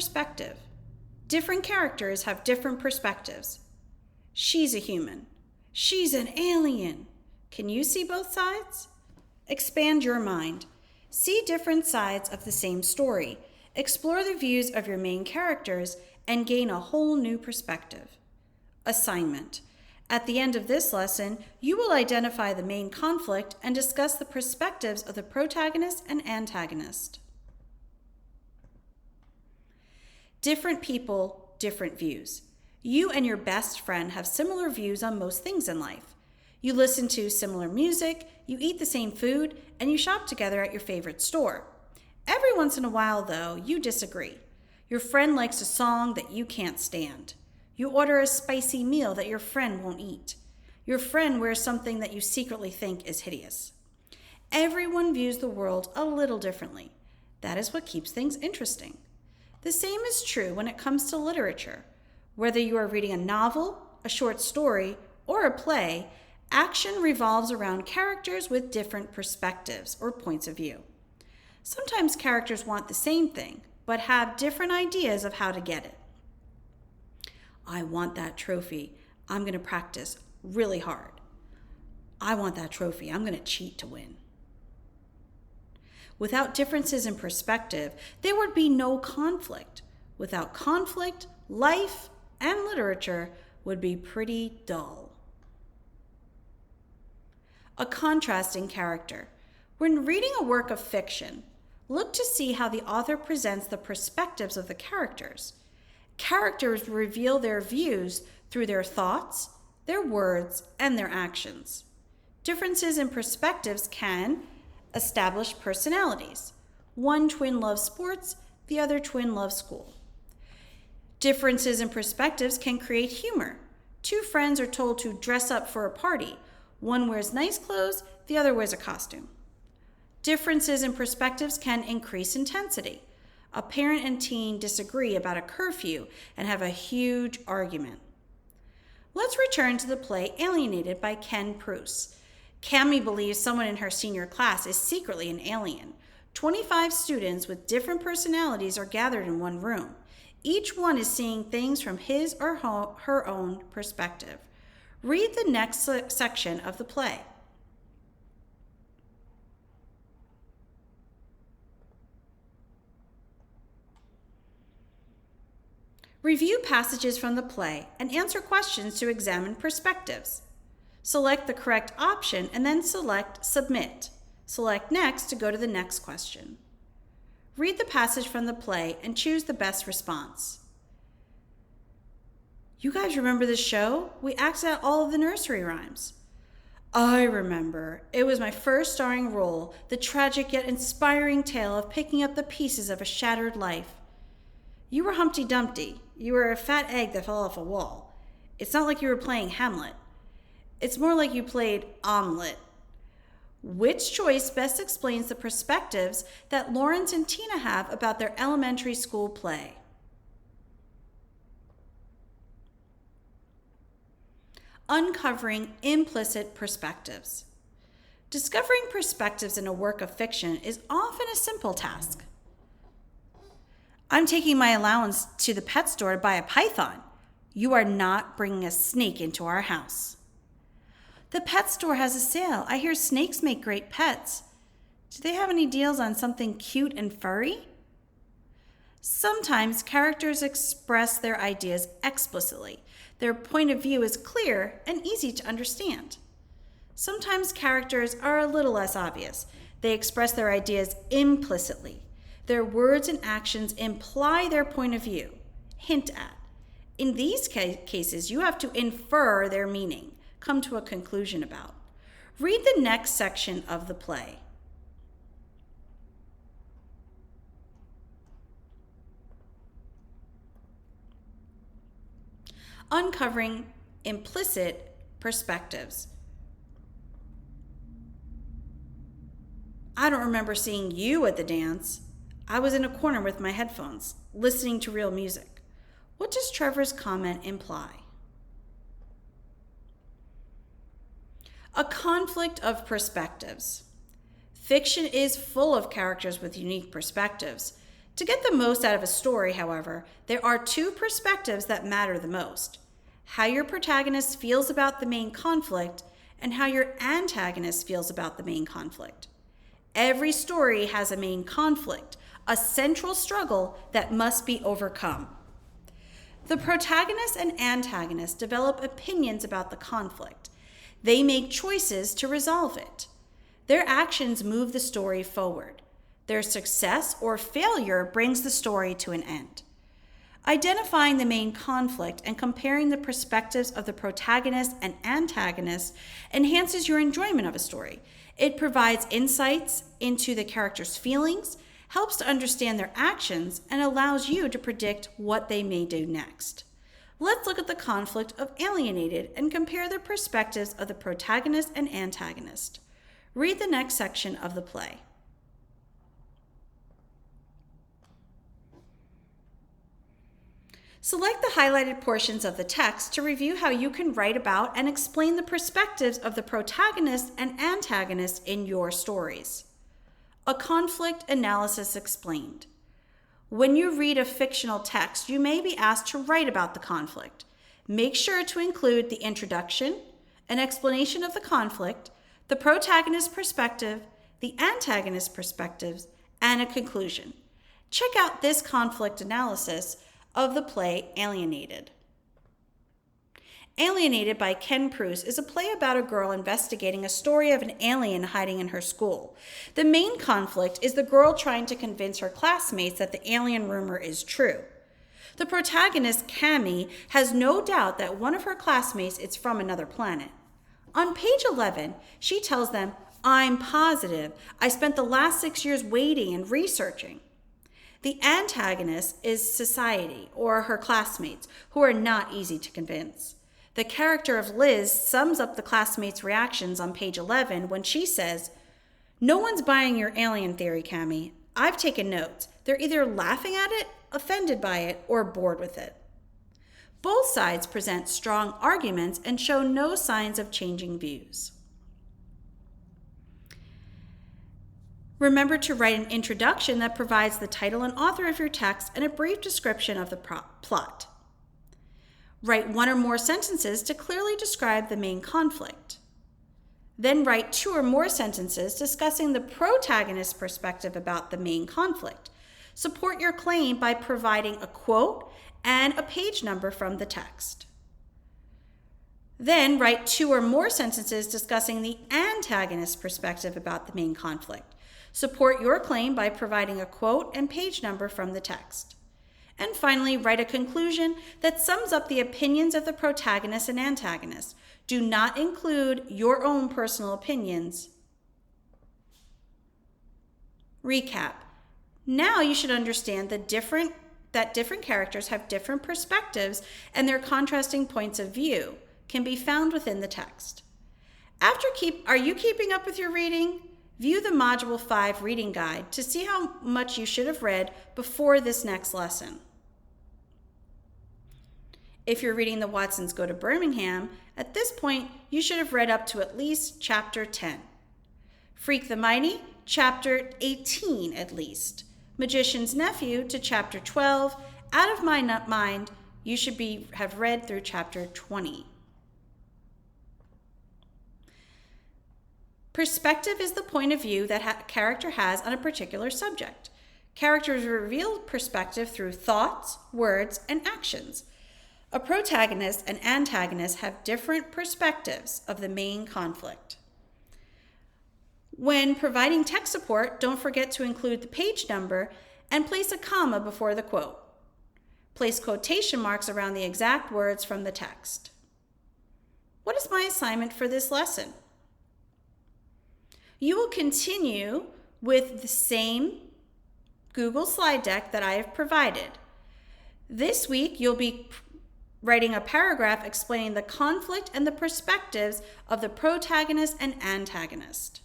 Perspective. Different characters have different perspectives. She's a human. She's an alien. Can you see both sides? Expand your mind. See different sides of the same story. Explore the views of your main characters and gain a whole new perspective. Assignment. At the end of this lesson, you will identify the main conflict and discuss the perspectives of the protagonist and antagonist. Different people, different views. You and your best friend have similar views on most things in life. You listen to similar music, you eat the same food, and you shop together at your favorite store. Every once in a while, though, you disagree. Your friend likes a song that you can't stand. You order a spicy meal that your friend won't eat. Your friend wears something that you secretly think is hideous. Everyone views the world a little differently. That is what keeps things interesting. The same is true when it comes to literature. Whether you are reading a novel, a short story, or a play, action revolves around characters with different perspectives or points of view. Sometimes characters want the same thing, but have different ideas of how to get it. I want that trophy. I'm going to practice really hard. I want that trophy. I'm going to cheat to win. Without differences in perspective, there would be no conflict. Without conflict, life and literature would be pretty dull. A contrasting character. When reading a work of fiction, look to see how the author presents the perspectives of the characters. Characters reveal their views through their thoughts, their words, and their actions. Differences in perspectives can establish personalities. One twin loves sports, the other twin loves school. Differences in perspectives can create humor. Two friends are told to dress up for a party. One wears nice clothes, the other wears a costume. Differences in perspectives can increase intensity. A parent and teen disagree about a curfew and have a huge argument. Let's return to the play Alienated by Ken Pruess. Cami believes someone in her senior class is secretly an alien. 25 students with different personalities are gathered in one room. Each one is seeing things from his or her own perspective. Read the next section of the play. Review passages from the play and answer questions to examine perspectives. Select the correct option and then select Submit. Select Next to go to the next question. Read the passage from the play and choose the best response. You guys remember this show? We acted out all of the nursery rhymes. I remember. It was my first starring role, the tragic yet inspiring tale of picking up the pieces of a shattered life. You were Humpty Dumpty. You were a fat egg that fell off a wall. It's not like you were playing Hamlet. It's more like you played Omelette. Which choice best explains the perspectives that Lawrence and Tina have about their elementary school play? Uncovering implicit perspectives. Discovering perspectives in a work of fiction is often a simple task. I'm taking my allowance to the pet store to buy a python. You are not bringing a snake into our house. The pet store has a sale. I hear snakes make great pets. Do they have any deals on something cute and furry? Sometimes characters express their ideas explicitly. Their point of view is clear and easy to understand. Sometimes characters are a little less obvious. They express their ideas implicitly. Their words and actions imply their point of view, hint at. In these cases, you have to infer their meaning, come to a conclusion about. Read the next section of the play. Uncovering implicit perspectives. I don't remember seeing you at the dance. I was in a corner with my headphones, listening to real music. What does Trevor's comment imply? A conflict of perspectives. Fiction is full of characters with unique perspectives. To get the most out of a story, however, there are two perspectives that matter the most: how your protagonist feels about the main conflict and how your antagonist feels about the main conflict. Every story has a main conflict, a central struggle that must be overcome. The protagonist and antagonist develop opinions about the conflict. They make choices to resolve it. Their actions move the story forward. Their success or failure brings the story to an end. Identifying the main conflict and comparing the perspectives of the protagonist and antagonist enhances your enjoyment of a story. It provides insights into the characters' feelings, helps to understand their actions, and allows you to predict what they may do next. Let's look at the conflict of Alienated and compare the perspectives of the protagonist and antagonist. Read the next section of the play. Select the highlighted portions of the text to review how you can write about and explain the perspectives of the protagonist and antagonist in your stories. A conflict analysis explained. When you read a fictional text, you may be asked to write about the conflict. Make sure to include the introduction, an explanation of the conflict, the protagonist's perspective, the antagonist's perspectives, and a conclusion. Check out this conflict analysis of the play Alienated. Alienated by Ken Pruess is a play about a girl investigating a story of an alien hiding in her school. The main conflict is the girl trying to convince her classmates that the alien rumor is true. The protagonist, Cammy, has no doubt that one of her classmates is from another planet. On page 11, she tells them, "I'm positive. I spent the last 6 years waiting and researching." The antagonist is society, or her classmates, who are not easy to convince. The character of Liz sums up the classmates' reactions on page 11 when she says, "No one's buying your alien theory, Cammy. I've taken notes. They're either laughing at it, offended by it, or bored with it." Both sides present strong arguments and show no signs of changing views. Remember to write an introduction that provides the title and author of your text and a brief description of the plot. Write one or more sentences to clearly describe the main conflict. Then write 2 or more sentences discussing the protagonist's perspective about the main conflict. Support your claim by providing a quote and a page number from the text. Then write 2 or more sentences discussing the antagonist's perspective about the main conflict. Support your claim by providing a quote and page number from the text. And finally, write a conclusion that sums up the opinions of the protagonist and antagonist. Do not include your own personal opinions. Recap. Now you should understand that different characters have different perspectives and their contrasting points of view can be found within the text. Are you keeping up with your reading? View the Module 5 reading guide to see how much you should have read before this next lesson. If you're reading the Watsons Go to Birmingham, at this point, you should have read up to at least chapter 10. Freak the Mighty, chapter 18 at least. Magician's Nephew to chapter 12. Out of My Mind, you should have read through chapter 20. Perspective is the point of view that a character has on a particular subject. Characters reveal perspective through thoughts, words, and actions. A protagonist and antagonist have different perspectives of the main conflict. When providing text support, don't forget to include the page number and place a comma before the quote. Place quotation marks around the exact words from the text. What is my assignment for this lesson? You will continue with the same Google slide deck that I have provided. This week, you'll be writing a paragraph explaining the conflict and the perspectives of the protagonist and antagonist.